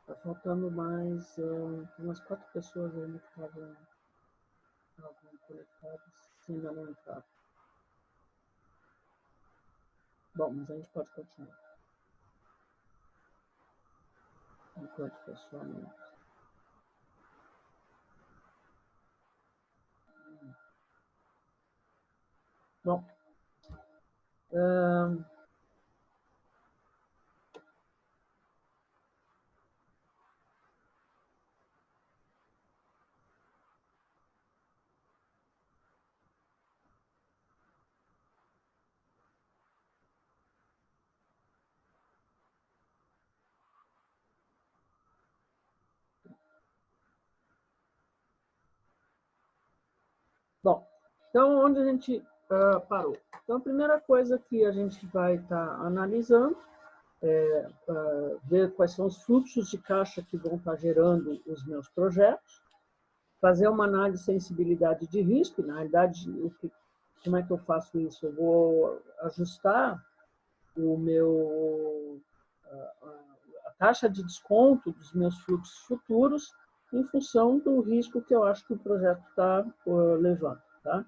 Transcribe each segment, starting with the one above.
Tá faltando mais umas 4 pessoas ainda que estavam conectadas, se ainda não entraram. Bom, mas a gente pode continuar. Enquanto o pessoal não entra. Bom, bom, então onde a gente parou? Então a primeira coisa que a gente vai estar analisando é ver quais são os fluxos de caixa que vão estar gerando os meus projetos, fazer uma análise de sensibilidade de risco. Na realidade, como é que eu faço isso? Eu vou ajustar o meu, a taxa de desconto dos meus fluxos futuros em função do risco que eu acho que o projeto está levando. Tá?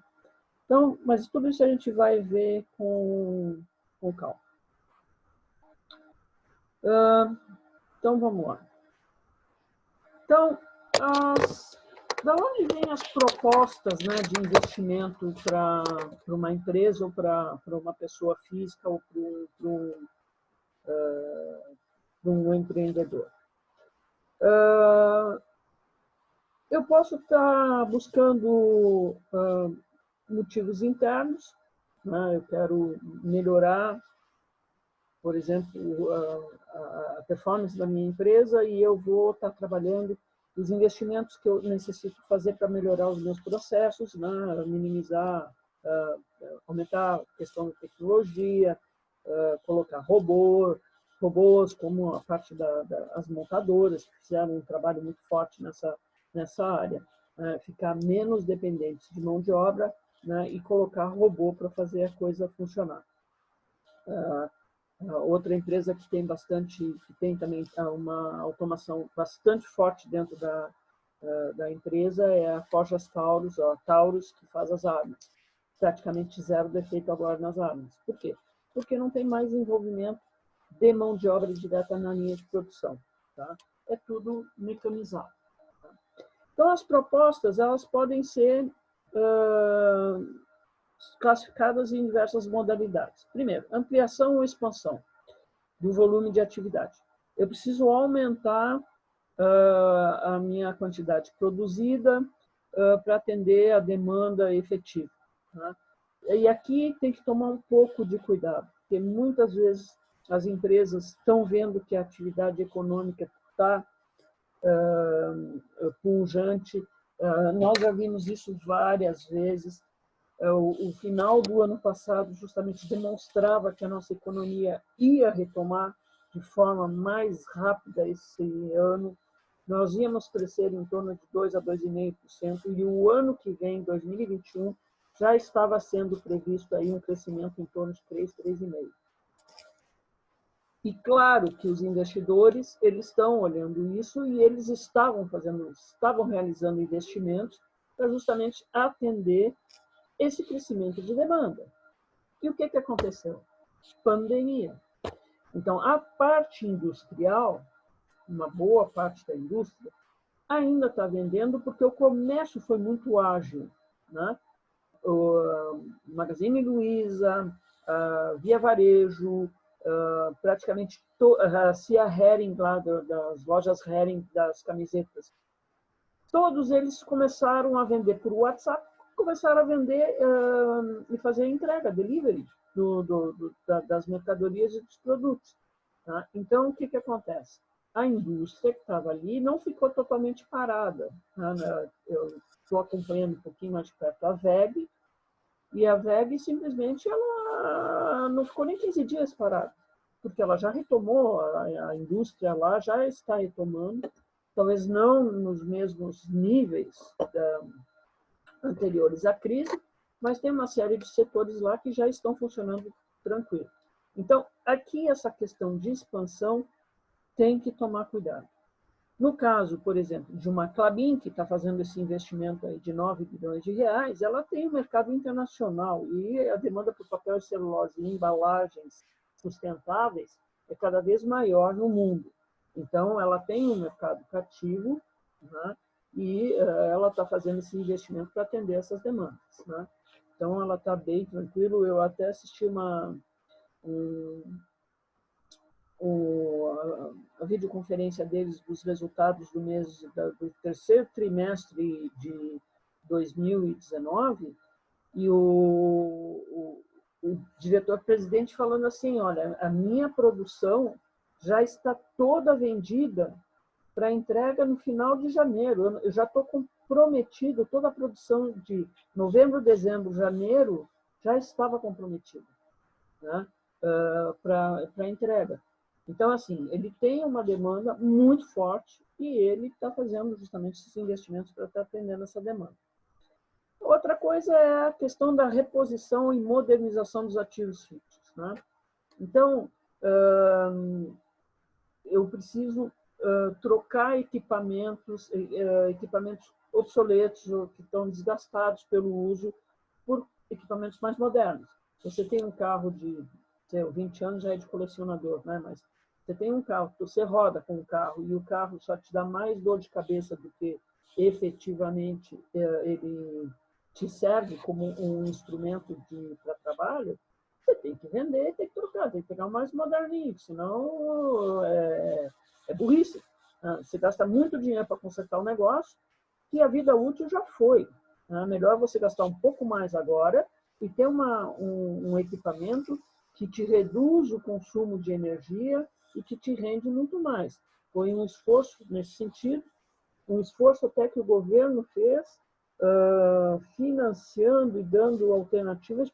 Então, mas tudo isso a gente vai ver com calma. Então, vamos lá. Então, da onde vêm as propostas, né, de investimento para uma empresa ou para uma pessoa física ou para um empreendedor? Eu posso estar buscando motivos internos, né? Eu quero melhorar, por exemplo, a performance da minha empresa e eu vou estar trabalhando os investimentos que eu necessito fazer para melhorar os meus processos, né? Minimizar, aumentar a questão da tecnologia, colocar robôs como a parte das montadoras, que fizeram um trabalho muito forte nessa área, ficar menos dependentes de mão de obra, né? E colocar robô para fazer a coisa funcionar. Outra empresa que tem também uma automação bastante forte dentro da empresa é a Forjas Taurus, a Taurus, que faz as armas. Praticamente zero defeito agora nas armas. Por quê? Porque não tem mais envolvimento de mão de obra direta na linha de produção. Tá? É tudo mecanizado. Tá? Então, as propostas elas podem ser classificadas em diversas modalidades. Primeiro, ampliação ou expansão do volume de atividade. Eu preciso aumentar a minha quantidade produzida para atender a demanda efetiva. Tá? E aqui tem que tomar um pouco de cuidado, porque muitas vezes as empresas estão vendo que a atividade econômica está pujante. Nós já vimos isso várias vezes. O final do ano passado justamente demonstrava que a nossa economia ia retomar de forma mais rápida esse ano. Nós íamos crescer em torno de 2 a 2,5%, e o ano que vem, 2021, já estava sendo previsto aí um crescimento em torno de 3, 3,5%. E claro que os investidores eles estão olhando isso e eles estavam realizando investimentos para justamente atender esse crescimento de demanda. E o que aconteceu? Pandemia. Então, a parte industrial, uma boa parte da indústria, ainda está vendendo porque o comércio foi muito ágil. Né? O Magazine Luiza, Via Varejo, praticamente a Cia Hering, lá das lojas Hering, das camisetas, todos eles começaram a vender por WhatsApp, começaram a vender e fazer entrega, delivery das mercadorias e dos produtos. Tá? Então, o que acontece? A indústria que estava ali não ficou totalmente parada. Tá? Eu estou acompanhando um pouquinho mais de perto a VEG, e a VEG simplesmente ela não ficou nem 15 dias parada, porque ela já retomou, a indústria lá já está retomando, talvez não nos mesmos níveis anteriores à crise, mas tem uma série de setores lá que já estão funcionando tranquilo. Então, aqui essa questão de expansão tem que tomar cuidado. No caso, por exemplo, de uma Klabin, que está fazendo esse investimento aí de 9 bilhões de reais, ela tem um mercado internacional e a demanda por papel e celulose e embalagens sustentáveis é cada vez maior no mundo. Então, ela tem um mercado cativo, né? E ela está fazendo esse investimento para atender essas demandas, né? Então, ela está bem tranquilo. Eu até assisti a videoconferência deles dos resultados do mês do terceiro trimestre de 2019 e o diretor-presidente falando assim, olha, a minha produção já está toda vendida para entrega no final de janeiro. Eu já estou comprometido, toda a produção de novembro, dezembro, janeiro já estava comprometida, né, para entrega. Então, assim, ele tem uma demanda muito forte e ele está fazendo justamente esses investimentos para estar atendendo essa demanda. Outra coisa é a questão da reposição e modernização dos ativos fixos, né? Então, eu preciso trocar equipamentos obsoletos ou que estão desgastados pelo uso por equipamentos mais modernos. Você tem um carro de 20 anos, já é de colecionador, né? Mas você tem um carro, você roda com o carro e o carro só te dá mais dor de cabeça do que efetivamente ele te serve como um instrumento para trabalho, você tem que vender, tem que trocar, tem que pegar um mais moderninho, senão é burrice. Você gasta muito dinheiro para consertar o negócio que a vida útil já foi. É melhor você gastar um pouco mais agora e ter um equipamento que te reduz o consumo de energia e que te rende muito mais. Foi um esforço nesse sentido, um esforço até que o governo fez, financiando e dando alternativas,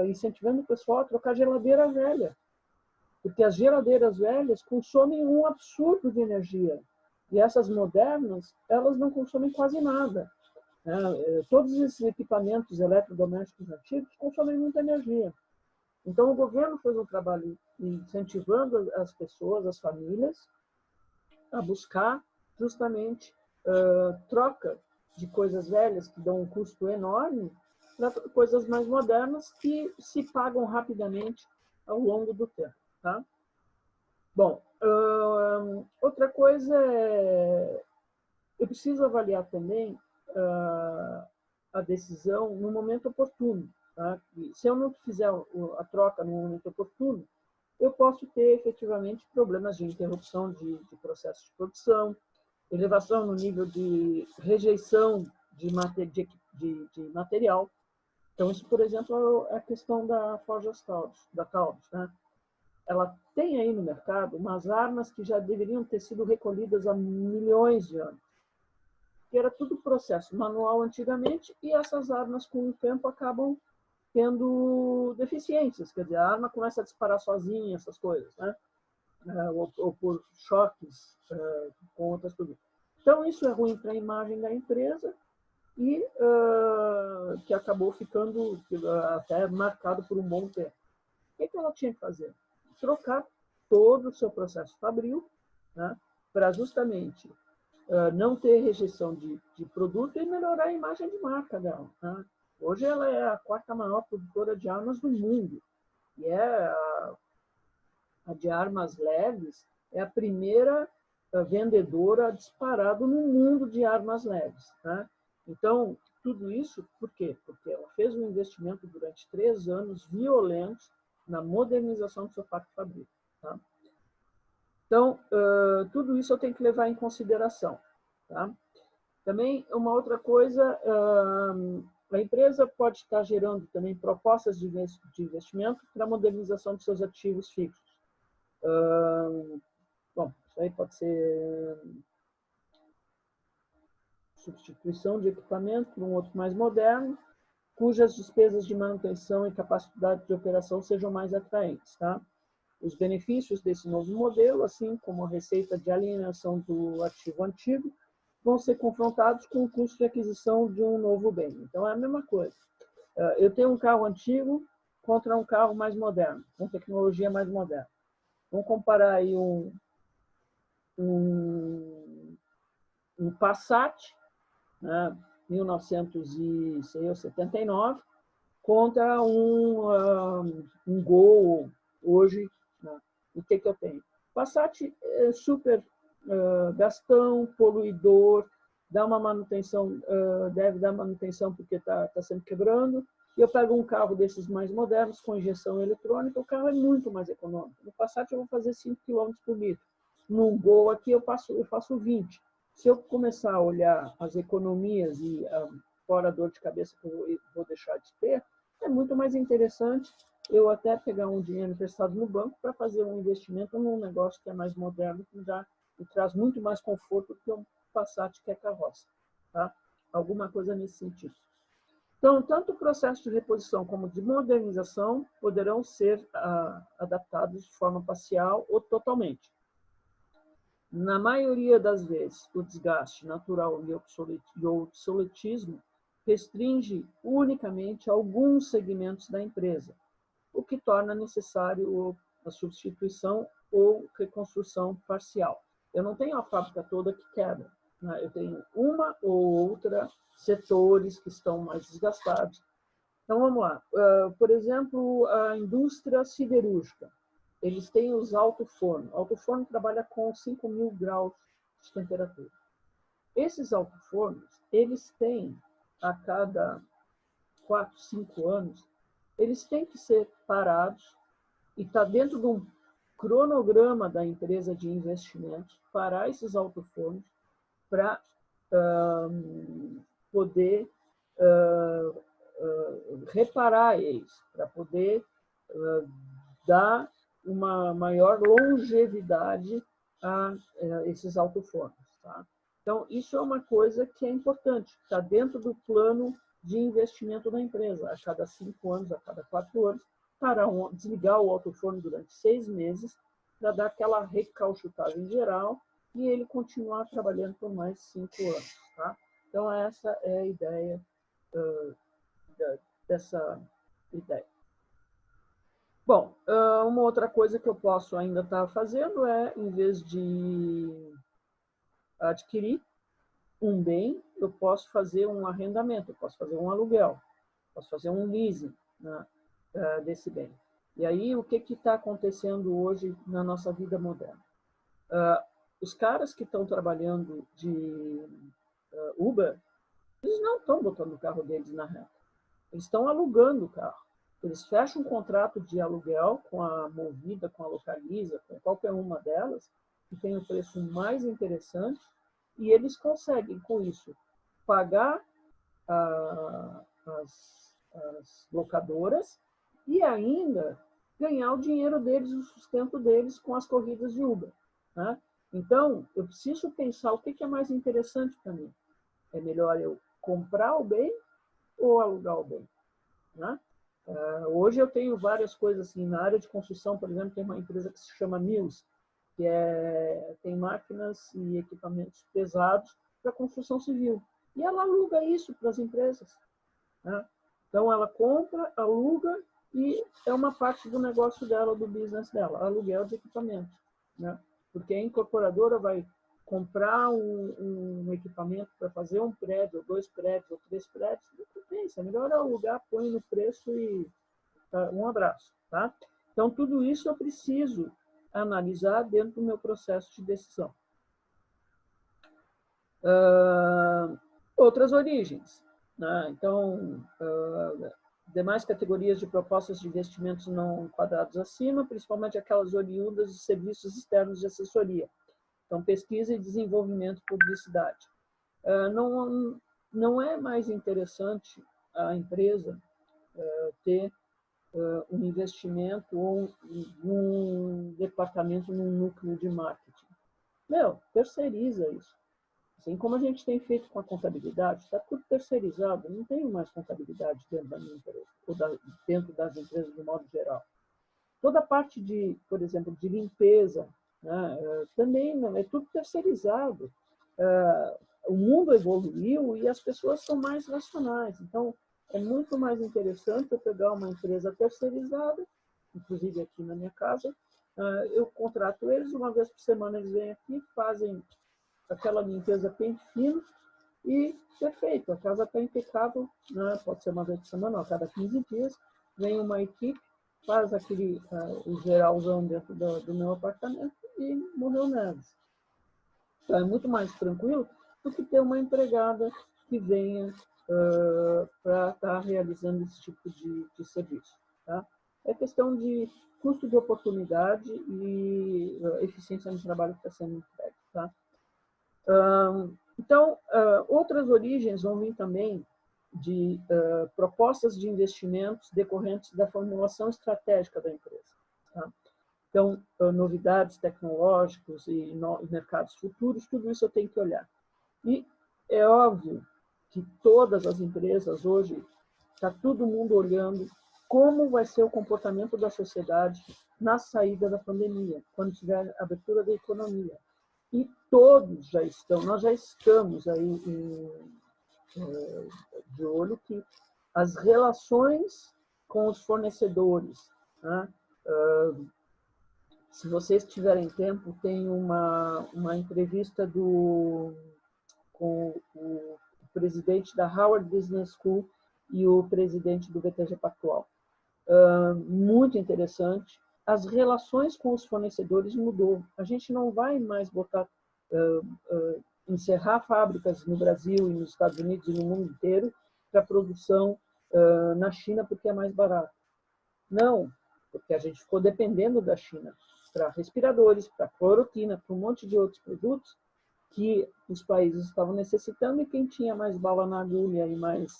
incentivando o pessoal a trocar geladeira velha. Porque as geladeiras velhas consomem um absurdo de energia. E essas modernas, elas não consomem quase nada. Todos esses equipamentos eletrodomésticos antigos consomem muita energia. Então, o governo fez um trabalho incentivando as pessoas, as famílias, a buscar justamente troca de coisas velhas que dão um custo enorme para coisas mais modernas que se pagam rapidamente ao longo do tempo. Tá? Bom, outra coisa é eu preciso avaliar também a decisão no momento oportuno. Tá? Se eu não fizer a troca no momento oportuno, eu posso ter efetivamente problemas de interrupção de processo de produção, elevação no nível de rejeição de material. Então, isso, por exemplo, é a questão da Forjas Taurus, da Taurus, né? Ela tem aí no mercado umas armas que já deveriam ter sido recolhidas há milhões de anos, que era tudo processo manual antigamente, e essas armas, com o tempo, acabam tendo deficiências, quer dizer, a arma começa a disparar sozinha, essas coisas, né? Ou por choques com outras coisas. Então, isso é ruim para a imagem da empresa e que acabou ficando até marcado por um bom tempo. O que ela tinha que fazer? Trocar todo o seu processo fabril, né, para justamente não ter rejeição de produto e melhorar a imagem de marca dela. Né? Hoje ela é a quarta maior produtora de armas do mundo e a de armas leves é a primeira vendedora disparado no mundo de armas leves. Né? Então, tudo isso, por quê? Porque ela fez um investimento durante 3 anos violentos na modernização do seu parque fabril. Tá? Então, tudo isso eu tenho que levar em consideração. Tá? Também, uma outra coisa, a empresa pode estar gerando também propostas de investimento para a modernização de seus ativos fixos. Bom, isso aí pode ser substituição de equipamento por um outro mais moderno, cujas despesas de manutenção e capacidade de operação sejam mais atraentes. Tá? Os benefícios desse novo modelo, assim como a receita de alienação do ativo antigo, vão ser confrontados com o custo de aquisição de um novo bem. Então, é a mesma coisa. Eu tenho um carro antigo contra um carro mais moderno, com tecnologia mais moderna. Vamos comparar aí um um Passat, né, 1979, contra um Gol hoje. Né? O que eu tenho? Passat é super gastão, poluidor, dá uma manutenção, deve dar manutenção porque está sempre quebrando. E eu pego um carro desses mais modernos, com injeção eletrônica, o carro é muito mais econômico. No Passat eu vou fazer 5 km por litro. Num Gol aqui eu faço 20. Se eu começar a olhar as economias e fora a dor de cabeça que eu vou deixar de ter, é muito mais interessante eu até pegar um dinheiro emprestado no banco para fazer um investimento num negócio que é mais moderno, que já me traz muito mais conforto que um Passat que é carroça. Tá? Alguma coisa nesse sentido. Então, tanto o processo de reposição como de modernização poderão ser adaptados de forma parcial ou totalmente. Na maioria das vezes, o desgaste natural e o obsoletismo restringe unicamente alguns segmentos da empresa, o que torna necessário a substituição ou reconstrução parcial. Eu não tenho a fábrica toda que quebra, né? Eu tenho uma ou outra setores que estão mais desgastados. Então, vamos lá. Por exemplo, a indústria siderúrgica. Eles têm os alto-forno. O alto-forno trabalha com 5.000 graus de temperatura. Esses alto-fornos, eles têm, a cada 4, 5 anos, eles têm que ser parados e está dentro de um cronograma da empresa de investimentos parar esses alto-fornos para poder reparar eles, para poder dar uma maior longevidade a esses alto-fornos. Tá? Então, isso é uma coisa que é importante, está dentro do plano de investimento da empresa. A cada 5 anos, a cada 4 anos, desligar o alto-forno durante 6 meses para dar aquela recalchutagem geral e ele continuar trabalhando por mais 5 anos. Tá? Então, essa é a ideia dessa ideia. Bom, uma outra coisa que eu posso ainda estar fazendo é, em vez de adquirir um bem, eu posso fazer um arrendamento, eu posso fazer um aluguel, posso fazer um leasing, né, desse bem. E aí, o que está acontecendo hoje na nossa vida moderna? Os caras que estão trabalhando de Uber, eles não estão botando o carro deles na reta. Eles estão alugando o carro. Eles fecham um contrato de aluguel com a Movida, com a Localiza, com qualquer uma delas, que tem o preço mais interessante, e eles conseguem, com isso, pagar as locadoras e ainda ganhar o dinheiro deles, o sustento deles com as corridas de Uber. Né? Então, eu preciso pensar o que é mais interessante para mim. É melhor eu comprar o bem ou alugar o bem? Né? Hoje eu tenho várias coisas assim, na área de construção, por exemplo, tem uma empresa que se chama Mills, que tem máquinas e equipamentos pesados para construção civil. E ela aluga isso para as empresas. Né? Então, ela compra, aluga e é uma parte do negócio dela, do business dela, aluguel de equipamentos. Né? Porque a incorporadora vai comprar um equipamento para fazer um prédio, ou 2 prédios, ou 3 prédios, não compensa. É melhor alugar, põe no preço e um abraço. Tá? Então, tudo isso eu preciso analisar dentro do meu processo de decisão. Outras origens. Né? Então, demais categorias de propostas de investimentos não enquadrados acima, principalmente aquelas oriundas de serviços externos de assessoria. Então, pesquisa e desenvolvimento e publicidade. Não é mais interessante a empresa ter um investimento ou um departamento num núcleo de marketing. Terceiriza isso. Assim como a gente tem feito com a contabilidade, está tudo terceirizado, não tenho mais contabilidade dentro da minha empresa, ou dentro das empresas de modo geral. Toda a parte de, por exemplo, de limpeza, né, também é tudo terceirizado. O mundo evoluiu e as pessoas são mais racionais. Então, é muito mais interessante eu pegar uma empresa terceirizada, inclusive aqui na minha casa, eu contrato eles, uma vez por semana eles vêm aqui, fazem aquela limpeza pente fino e perfeito, a casa está impecável, né? Pode ser uma vez por semana, a cada 15 dias, vem uma equipe, faz aquele o geralzão dentro do meu apartamento e morreu neves. Então, é muito mais tranquilo do que ter uma empregada que venha para estar realizando esse tipo de serviço. Tá? É questão de custo de oportunidade e eficiência no trabalho que está sendo entregue. Tá? Então, outras origens vão vir também de propostas de investimentos decorrentes da formulação estratégica da empresa. Tá? Então, novidades tecnológicas e mercados futuros, tudo isso eu tenho que olhar. E é óbvio que todas as empresas hoje, está todo mundo olhando como vai ser o comportamento da sociedade na saída da pandemia, quando tiver abertura da economia. E todos já estão, nós já estamos aí de olho que as relações com os fornecedores, né? Se vocês tiverem tempo, tem uma entrevista com o presidente da Harvard Business School e o presidente do BTG Pactual. Muito interessante. As relações com os fornecedores mudou. A gente não vai mais botar, encerrar fábricas no Brasil e nos Estados Unidos e no mundo inteiro para produção na China porque é mais barato. Não, porque a gente ficou dependendo da China para respiradores, para cloroquina, para um monte de outros produtos que os países estavam necessitando e quem tinha mais bala na agulha e mais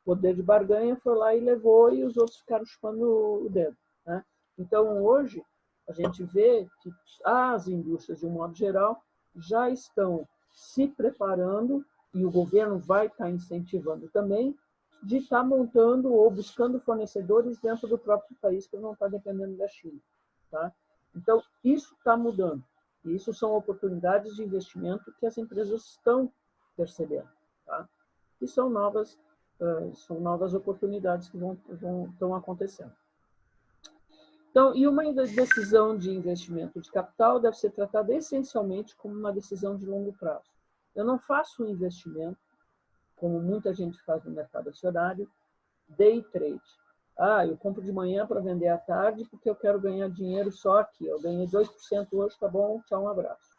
poder de barganha foi lá e levou e os outros ficaram chupando o dedo. Né? Então, hoje, a gente vê que as indústrias, de um modo geral, já estão se preparando e o governo vai estar incentivando também de estar montando ou buscando fornecedores dentro do próprio país que não está dependendo da China. Tá? Então, isso está mudando. E isso são oportunidades de investimento que as empresas estão percebendo. Tá? E são novas oportunidades que estão acontecendo. Então, e uma decisão de investimento de capital deve ser tratada essencialmente como uma decisão de longo prazo. Eu não faço um investimento, como muita gente faz no mercado acionário, day trade. Eu compro de manhã para vender à tarde porque eu quero ganhar dinheiro só aqui. Eu ganhei 2% hoje, tá bom? Tchau, um abraço.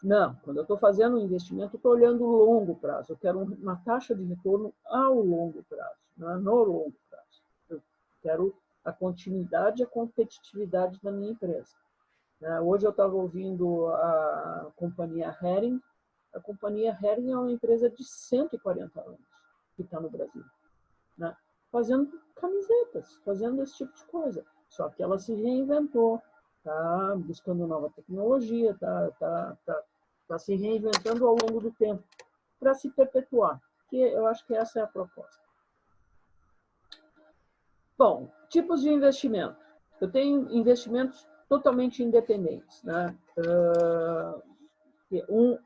Não, quando eu estou fazendo um investimento, eu estou olhando o longo prazo. Eu quero uma taxa de retorno ao longo prazo, não é no longo prazo. Eu quero a continuidade e a competitividade da minha empresa. Hoje eu estava ouvindo a companhia Hering. A companhia Hering é uma empresa de 140 anos que está no Brasil, né? Fazendo camisetas, fazendo esse tipo de coisa. Só que ela se reinventou, está buscando nova tecnologia, está se reinventando ao longo do tempo para se perpetuar. Que eu acho que essa é a proposta. Bom, tipos de investimento. Eu tenho investimentos totalmente independentes, né? Um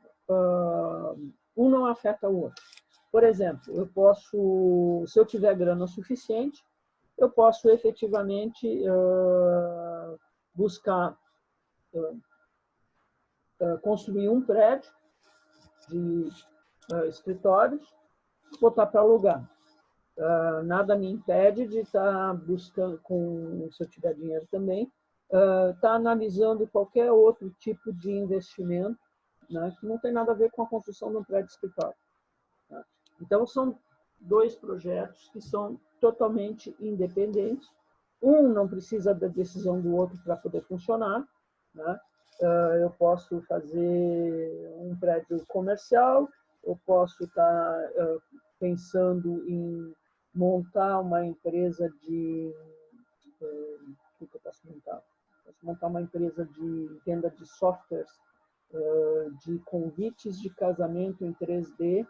não afeta o outro. Por exemplo, eu posso, se eu tiver grana suficiente, eu posso efetivamente buscar construir um prédio de escritórios, botar para alugar. Nada me impede de estar buscando, se eu tiver dinheiro também, estar analisando qualquer outro tipo de investimento, né, que não tem nada a ver com a construção de um prédio de escritório. Tá? Então, são dois projetos que são totalmente independentes. Um não precisa da decisão do outro para poder funcionar. Né? Eu posso fazer um prédio comercial, eu posso estar pensando em montar uma empresa de... O que eu posso montar? Posso montar uma empresa de venda de softwares de convites de casamento em 3D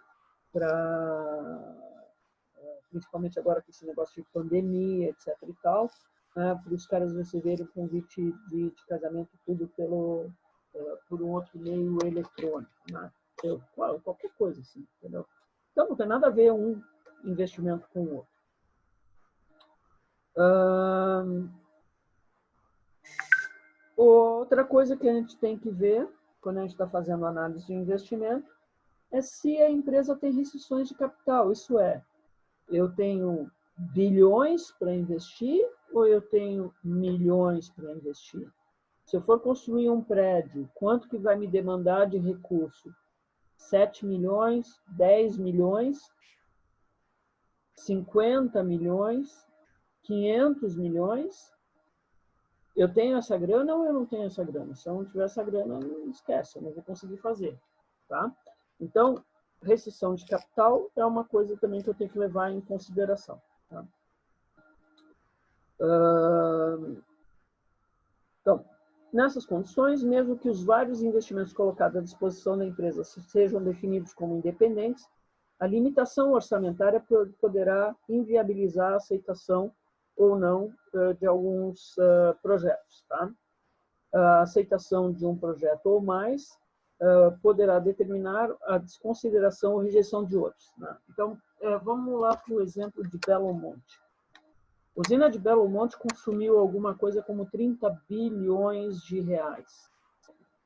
principalmente agora com esse negócio de pandemia, etc. e tal, para os caras receberem o convite de casamento tudo por um outro meio eletrônico, né? Qualquer coisa assim, entendeu? Então não tem nada a ver um investimento com o outro. Outra coisa que a gente tem que ver quando a gente está fazendo análise de investimento, é se a empresa tem restrições de capital. Isso é, eu tenho bilhões para investir ou eu tenho milhões para investir? Se eu for construir um prédio, quanto que vai me demandar de recurso? 7 milhões, 10 milhões, 50 milhões, 500 milhões? Eu tenho essa grana ou eu não tenho essa grana? Se eu não tiver essa grana, não esquece, eu não vou conseguir fazer. Tá? Então, restrição de capital é uma coisa também que eu tenho que levar em consideração. Tá? Então, nessas condições, mesmo que os vários investimentos colocados à disposição da empresa sejam definidos como independentes, a limitação orçamentária poderá inviabilizar a aceitação ou não de alguns projetos. Tá? A aceitação de um projeto ou mais poderá determinar a desconsideração ou rejeição de outros. Né? Então, vamos lá para o exemplo de Belo Monte. A usina de Belo Monte consumiu alguma coisa como 30 bilhões de reais.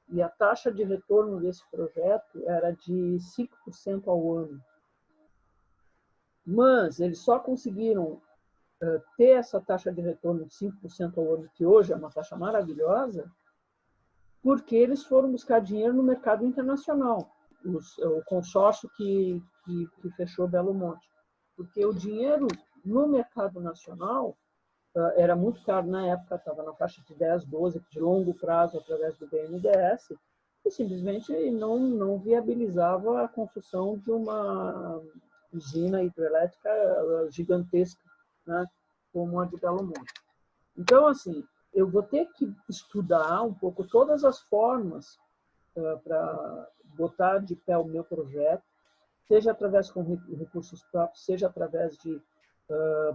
E a taxa de retorno desse projeto era de 5% ao ano. Mas eles só conseguiram ter essa taxa de retorno de 5% ao ano, que hoje é uma taxa maravilhosa, porque eles foram buscar dinheiro no mercado internacional, o consórcio que fechou Belo Monte. Porque o dinheiro no mercado nacional era muito caro na época, estava na faixa de 10, 12, de longo prazo, através do BNDES, e simplesmente não viabilizava a construção de uma usina hidrelétrica gigantesca, né, como a de Belo Monte. Então, assim, eu vou ter que estudar um pouco todas as formas para botar de pé o meu projeto, seja através com recursos próprios, seja através de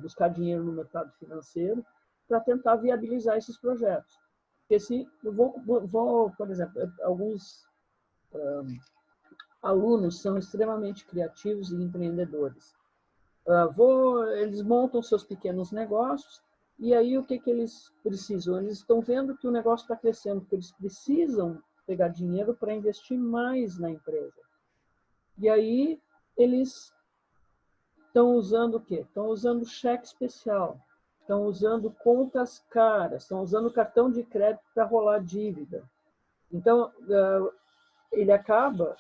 buscar dinheiro no mercado financeiro, para tentar viabilizar esses projetos. Porque se eu vou, por exemplo, alguns alunos são extremamente criativos e empreendedores. Eles montam seus pequenos negócios e aí o que eles precisam? Eles estão vendo que o negócio está crescendo, que eles precisam pegar dinheiro para investir mais na empresa. E aí eles estão usando o quê? Estão usando cheque especial, estão usando contas caras, estão usando cartão de crédito para rolar dívida. Então, ele acaba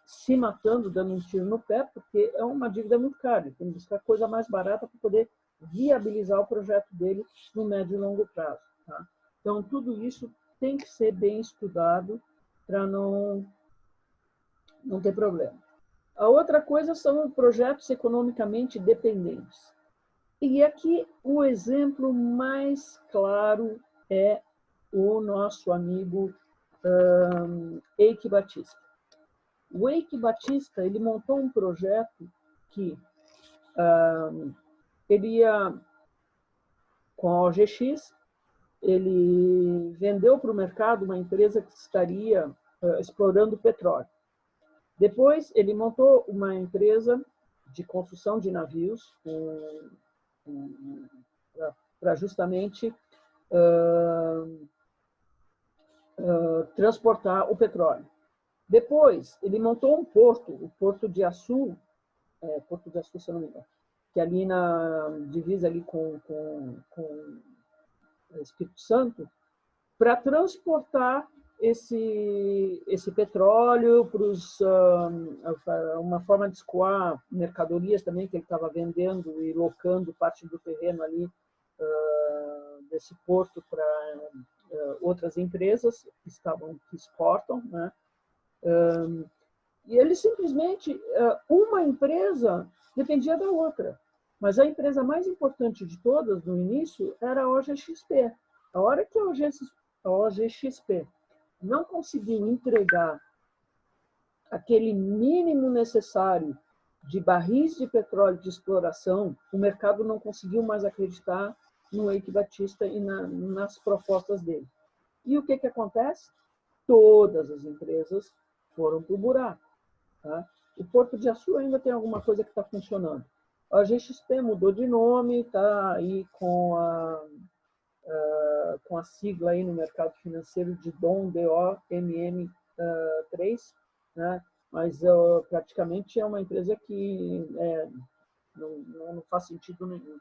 se matando, dando um tiro no pé, porque é uma dívida muito cara. Ele tem que buscar coisa mais barata para poder viabilizar o projeto dele no médio e longo prazo. Tá? Então, tudo isso tem que ser bem estudado para não ter problema. A outra coisa são projetos economicamente dependentes. E aqui o exemplo mais claro é o nosso amigo Eike Batista. O Eike Batista ele montou um projeto que ele ia, com a OGX, ele vendeu para o mercado uma empresa que estaria explorando petróleo. Depois, ele montou uma empresa de construção de navios para justamente transportar o petróleo. Depois, ele montou um porto, o Porto de Açu, se eu não me engano, que ali na divisa ali com o Espírito Santo, para transportar esse petróleo para uma forma de escoar mercadorias também que ele estava vendendo e locando parte do terreno ali desse porto para outras empresas que exportam, né? E ele simplesmente, uma empresa dependia da outra, mas a empresa mais importante de todas no início era a OGXP. A hora que a OGXP não conseguiu entregar aquele mínimo necessário de barris de petróleo de exploração, o mercado não conseguiu mais acreditar no Eike Batista e nas propostas dele. E o que acontece? Todas as empresas foram para o buraco. Tá? O Porto de Açu ainda tem alguma coisa que está funcionando. A GXP mudou de nome, está aí com a sigla aí no mercado financeiro de DOM, D-O-M-M 3, né? Mas praticamente é uma empresa que não faz sentido nenhum.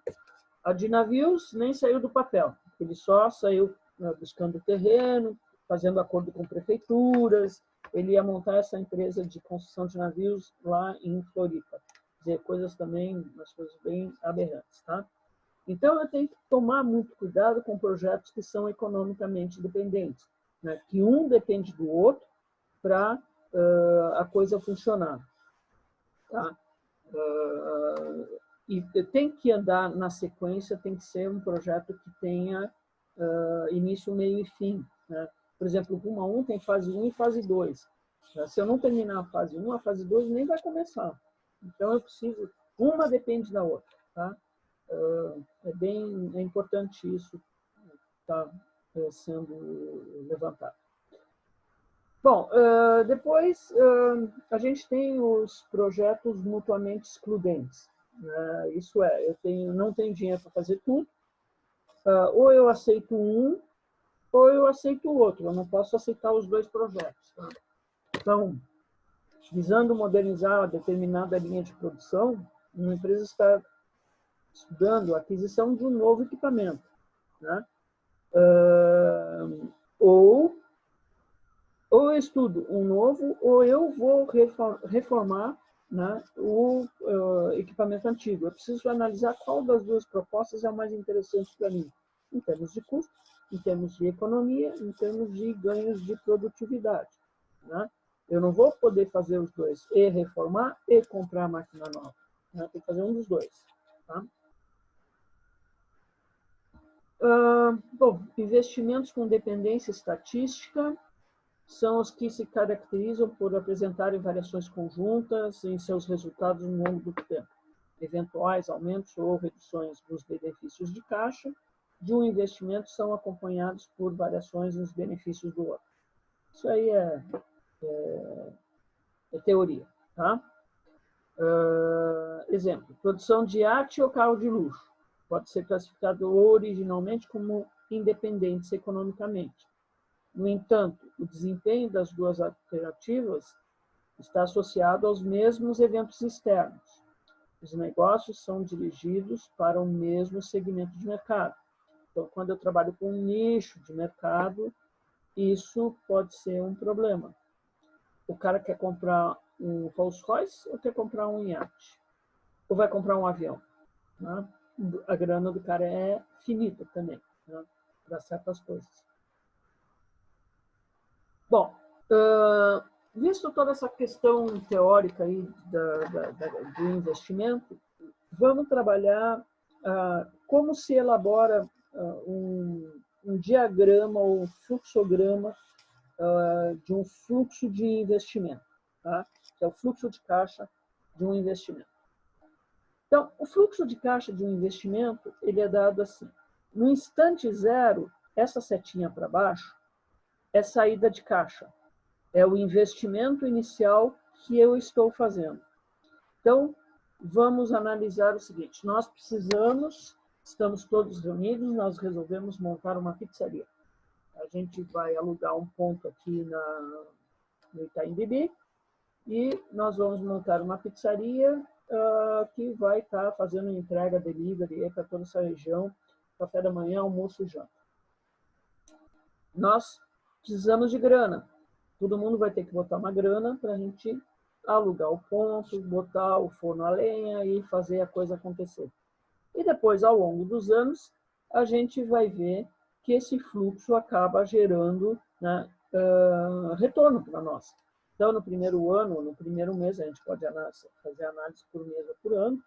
A de navios nem saiu do papel, ele só saiu buscando terreno, fazendo acordo com prefeituras, ele ia montar essa empresa de construção de navios lá em Floripa. Quer dizer, coisas também, umas coisas bem aberrantes, tá? Então, eu tenho que tomar muito cuidado com projetos que são economicamente dependentes, né? Que um depende do outro para a coisa funcionar. Tá? E tem que andar na sequência, tem que ser um projeto que tenha início, meio e fim. Né? Por exemplo, o Rumo 1 tem fase 1 e fase 2. Se eu não terminar a fase 1, a fase 2 nem vai começar. Então, eu preciso... Uma depende da outra. Tá? É importante isso está sendo levantado. Bom, depois a gente tem os projetos mutuamente excludentes. Isso é, não tenho dinheiro para fazer tudo, ou eu aceito um, ou eu aceito o outro. Eu não posso aceitar os dois projetos. Tá? Então, visando modernizar uma determinada linha de produção, uma empresa está estudando a aquisição de um novo equipamento. Né? Ou eu estudo um novo, ou eu vou reformar, né, o equipamento antigo. Eu preciso analisar qual das duas propostas é a mais interessante para mim, em termos de custo, em termos de economia, em termos de ganhos de produtividade. Né? Eu não vou poder fazer os dois, e reformar e comprar máquina nova. Né? Tem que fazer um dos dois. Tá? Bom, investimentos com dependência estatística são os que se caracterizam por apresentarem variações conjuntas em seus resultados no longo do tempo. Eventuais aumentos ou reduções dos benefícios de caixa de um investimento são acompanhados por variações nos benefícios do outro. Isso aí é teoria. Tá? Exemplo, produção de arte ou carro de luxo. Pode ser classificado originalmente como independentes economicamente. No entanto, o desempenho das duas alternativas está associado aos mesmos eventos externos. Os negócios são dirigidos para o mesmo segmento de mercado. Então, quando eu trabalho com um nicho de mercado, isso pode ser um problema. O cara quer comprar um Rolls Royce ou quer comprar um iate? Ou vai comprar um avião? Né? A grana do cara é finita também, né? Para certas coisas. Bom, visto toda essa questão teórica aí do investimento, vamos trabalhar como se elabora um diagrama ou um fluxograma de um fluxo de investimento, tá? Que é o fluxo de caixa de um investimento. Então, o fluxo de caixa de um investimento, ele é dado assim. No instante zero, essa setinha para baixo é saída de caixa. É o investimento inicial que eu estou fazendo. Então, vamos analisar o seguinte. Nós estamos todos reunidos, nós resolvemos montar uma pizzaria. A gente vai alugar um ponto aqui no Itaim Bibi e nós vamos montar uma pizzaria que vai estar fazendo entrega, delivery para toda essa região, café da manhã, almoço e janta. Nós precisamos de grana. Todo mundo vai ter que botar uma grana para a gente alugar o ponto, botar o forno a lenha e fazer a coisa acontecer. E depois, ao longo dos anos, a gente vai ver que esse fluxo acaba gerando, né, retorno para nós. Então, no primeiro ano, no primeiro mês, a gente pode fazer análise por mês ou por ano,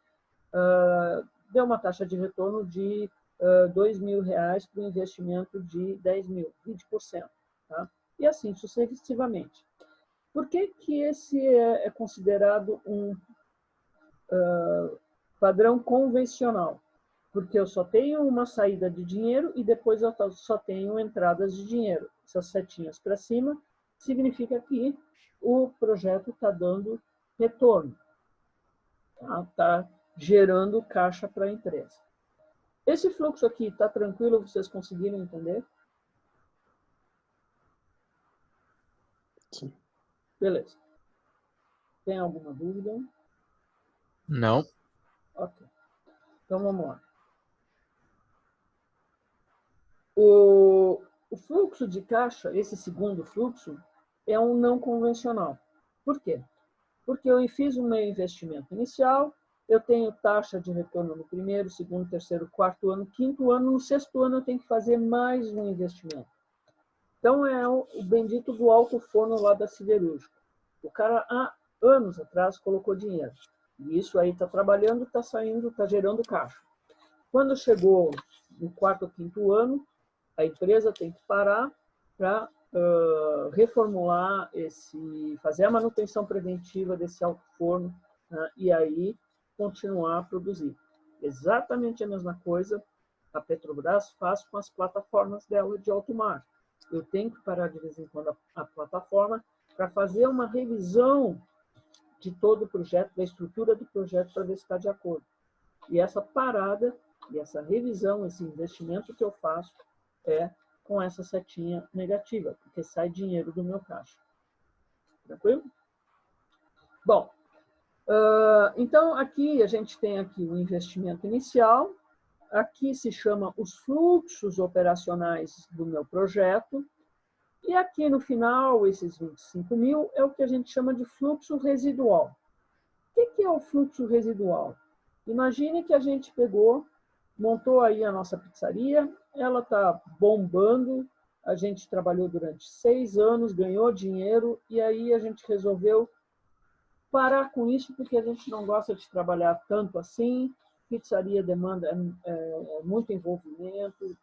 deu uma taxa de retorno de R$2.000 para um investimento de 10 mil, 20%. Tá? E assim sucessivamente. Por que esse é considerado um padrão convencional? Porque eu só tenho uma saída de dinheiro e depois eu só tenho entradas de dinheiro. Essas setinhas para cima significa que o projeto está dando retorno, está gerando caixa para a empresa. Esse fluxo aqui está tranquilo? Vocês conseguiram entender? Sim. Beleza. Tem alguma dúvida? Não. Ok. Então, vamos lá. O fluxo de caixa, esse segundo fluxo, é um não convencional. Por quê? Porque eu fiz o meu investimento inicial, eu tenho taxa de retorno no primeiro, segundo, terceiro, quarto ano, quinto ano, no sexto ano eu tenho que fazer mais um investimento. Então, é o bendito do alto forno lá da siderúrgica. O cara, há anos atrás, colocou dinheiro. E isso aí está trabalhando, está saindo, está gerando caixa. Quando chegou no quarto ou quinto ano, a empresa tem que parar para reformular fazer a manutenção preventiva desse alto forno, né, e aí continuar a produzir. Exatamente a mesma coisa a Petrobras faz com as plataformas dela de alto mar. Eu tenho que parar de vez em quando a plataforma para fazer uma revisão de todo o projeto, da estrutura do projeto, para ver se está de acordo. E essa parada, e essa revisão, esse investimento que eu faço é com essa setinha negativa, porque sai dinheiro do meu caixa. Tranquilo? Bom, então aqui a gente tem aqui o investimento inicial, aqui se chama os fluxos operacionais do meu projeto, e aqui no final, esses 25 mil, é o que a gente chama de fluxo residual. O que é o fluxo residual? Imagine que a gente pegou, montou aí a nossa pizzaria, ela está bombando, a gente trabalhou durante 6 anos, ganhou dinheiro, e aí a gente resolveu parar com isso, porque a gente não gosta de trabalhar tanto pizzaria demanda muito envolvimento,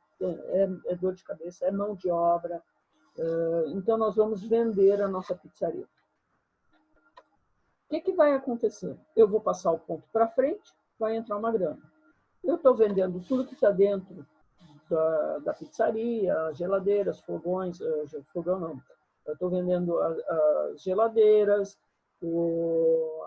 é dor de cabeça, é mão de obra, então nós vamos vender a nossa pizzaria. O que vai acontecer? Eu vou passar o ponto para frente, vai entrar uma grana. Eu estou vendendo tudo que está dentro da pizzaria, geladeiras, fogões, fogão não. Eu estou vendendo as geladeiras, o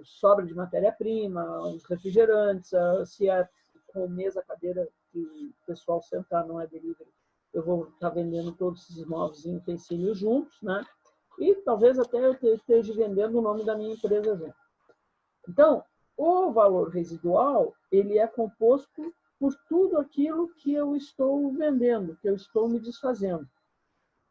sobra de matéria-prima, os refrigerantes, se é com mesa, cadeira que o pessoal sentar, não é delivery, eu vou estar vendendo todos esses móveis e utensílios juntos, né? E talvez até eu esteja vendendo o nome da minha empresa junto. Então, o valor residual, ele é composto por tudo aquilo que eu estou vendendo, que eu estou me desfazendo.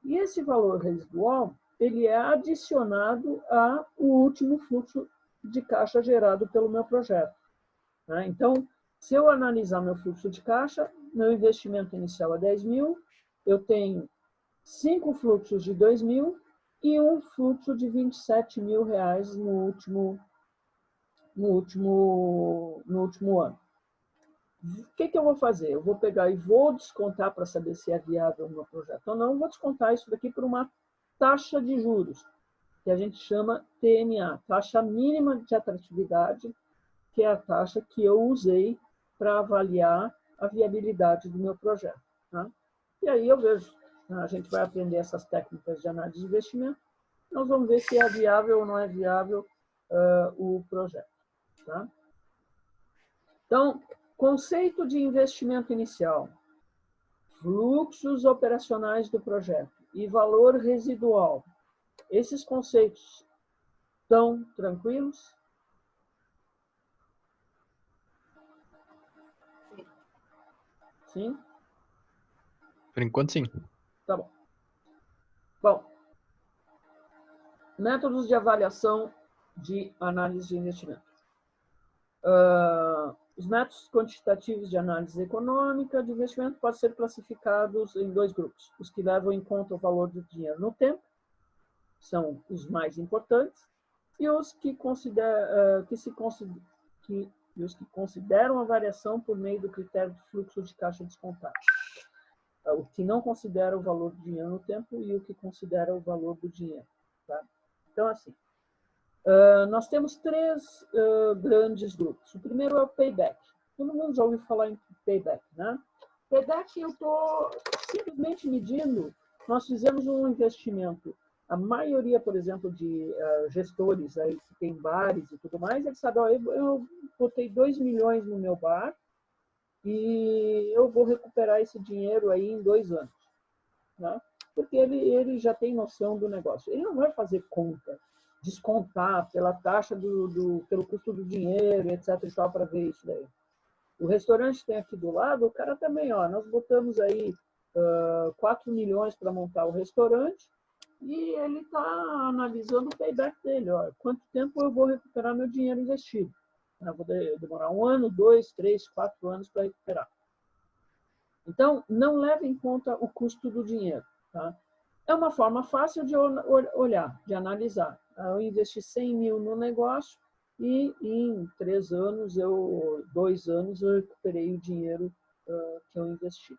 E esse valor residual, ele é adicionado ao último fluxo de caixa gerado pelo meu projeto. Então, se eu analisar meu fluxo de caixa, meu investimento inicial é 10 mil, eu tenho 5 fluxos de 2 mil e um fluxo de 27 mil reais no último ano. O que eu vou fazer? Eu vou pegar e vou descontar para saber se é viável o meu projeto ou não. Vou descontar isso daqui por uma taxa de juros, que a gente chama TMA, taxa mínima de atratividade, que é a taxa que eu usei para avaliar a viabilidade do meu projeto. Tá? E aí eu vejo, a gente vai aprender essas técnicas de análise de investimento, nós vamos ver se é viável ou não é viável o projeto. Tá? Então, conceito de investimento inicial, fluxos operacionais do projeto e valor residual. Esses conceitos estão tranquilos? Sim? Por enquanto, sim. Tá bom. Bom, métodos de avaliação de análise de investimento. Os métodos quantitativos de análise econômica de investimento podem ser classificados em 2 grupos. Os que levam em conta o valor do dinheiro no tempo, são os mais importantes, e os que consideram a variação por meio do critério de fluxo de caixa descontado. O que não considera o valor do dinheiro no tempo e o que considera o valor do dinheiro. Tá? Então, assim, nós temos 3 grandes grupos. O primeiro é o payback. Todo mundo já ouviu falar em payback, né? Payback eu estou simplesmente medindo. Nós fizemos um investimento. A maioria, por exemplo, de gestores aí que tem bares e tudo mais, eles sabem, eu botei 2 milhões no meu bar e eu vou recuperar esse dinheiro aí em 2 anos. Né? porque ele já tem noção do negócio. Ele não vai fazer conta, descontar pela taxa pelo custo do dinheiro, etc. e tal, para ver isso daí. O restaurante tem aqui do lado, o cara também, ó, nós botamos aí 4 milhões para montar o restaurante e ele está analisando o payback dele. Ó, quanto tempo eu vou recuperar meu dinheiro investido? Eu vou demorar 1 ano, 2, 3, 4 anos para recuperar. Então, não leve em conta o custo do dinheiro. Tá? É uma forma fácil de olhar, de analisar. Eu investi 100 mil no negócio e em 2 anos eu recuperei o dinheiro que eu investi.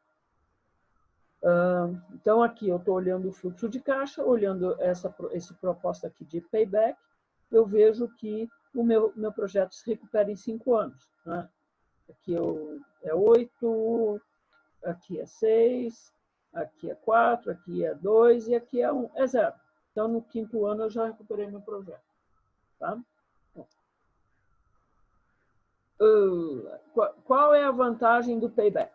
Então, aqui eu estou olhando o fluxo de caixa, olhando essa proposta aqui de payback, eu vejo que o meu projeto se recupera em 5 anos. Né? Aqui é 8, aqui é 6, aqui é 4, aqui é 2 e aqui é 1, é 0. Então, no 5º ano, eu já recuperei meu projeto. Tá? Qual é a vantagem do payback?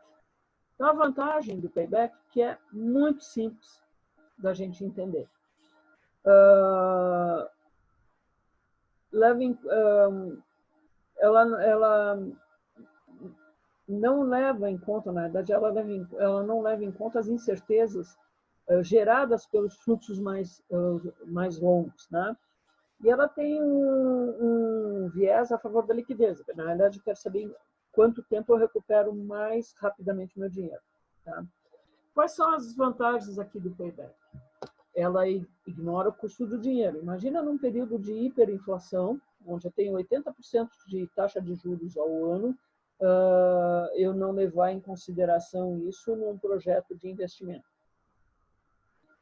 Então, a vantagem do payback que é muito simples da gente entender. Ela não leva em conta, na verdade, ela não leva em conta as incertezas geradas pelos fluxos mais longos, né? E ela tem um viés a favor da liquidez. Na verdade, eu quero saber quanto tempo eu recupero mais rapidamente o meu dinheiro. Tá? Quais são as vantagens aqui do payback? Ela ignora o custo do dinheiro. Imagina num período de hiperinflação, onde eu tenho 80% de taxa de juros ao ano, eu não levar em consideração isso num projeto de investimento.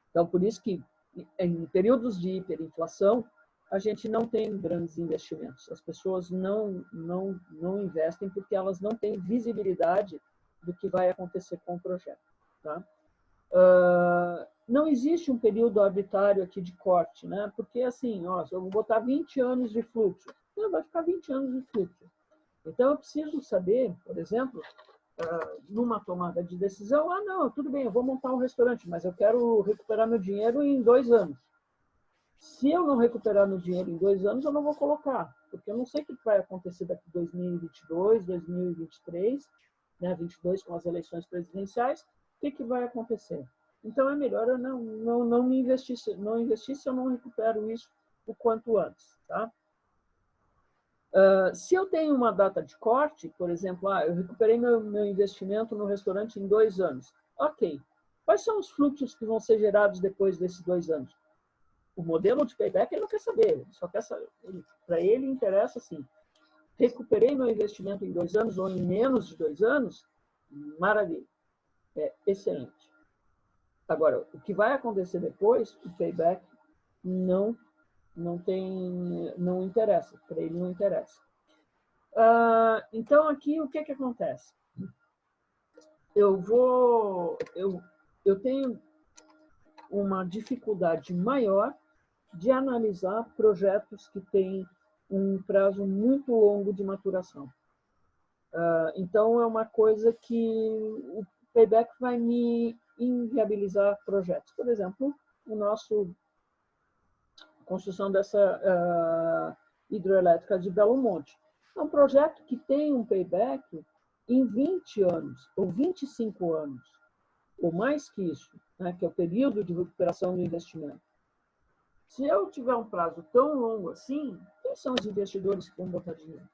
Então, por isso que em períodos de hiperinflação, a gente não tem grandes investimentos. As pessoas não investem porque elas não têm visibilidade do que vai acontecer com o projeto. Tá? Não existe um período arbitrário aqui de corte, né? Porque assim, ó, se eu vou botar 20 anos de fluxo, vai ficar 20 anos de fluxo. Então, eu preciso saber, por exemplo, numa tomada de decisão, não, tudo bem, eu vou montar um restaurante, mas eu quero recuperar meu dinheiro em 2 anos. Se eu não recuperar meu dinheiro em 2 anos, eu não vou colocar, porque eu não sei o que vai acontecer daqui 2022, 2023, né, 22 com as eleições presidenciais, o que vai acontecer? Então, é melhor eu não investir se eu não recupero isso o quanto antes. Tá? Se eu tenho uma data de corte, por exemplo, eu recuperei meu investimento no restaurante em 2 anos. Ok. Quais são os fluxos que vão ser gerados depois desses 2 anos? O modelo de payback ele não quer saber, ele só quer saber. Para ele interessa assim, recuperei meu investimento em 2 anos ou em menos de 2 anos, maravilha, é excelente. Agora, o que vai acontecer depois, o payback não interessa, para ele não interessa. Então, aqui, o que acontece? Eu tenho uma dificuldade maior de analisar projetos que têm um prazo muito longo de maturação. Então, é uma coisa que o payback vai me inviabilizar projetos. Por exemplo, construção dessa hidrelétrica de Belo Monte. É um projeto que tem um payback em 20 anos, ou 25 anos, ou mais que isso, né, que é o período de recuperação do investimento. Se eu tiver um prazo tão longo assim, quem são os investidores que vão botar dinheiro?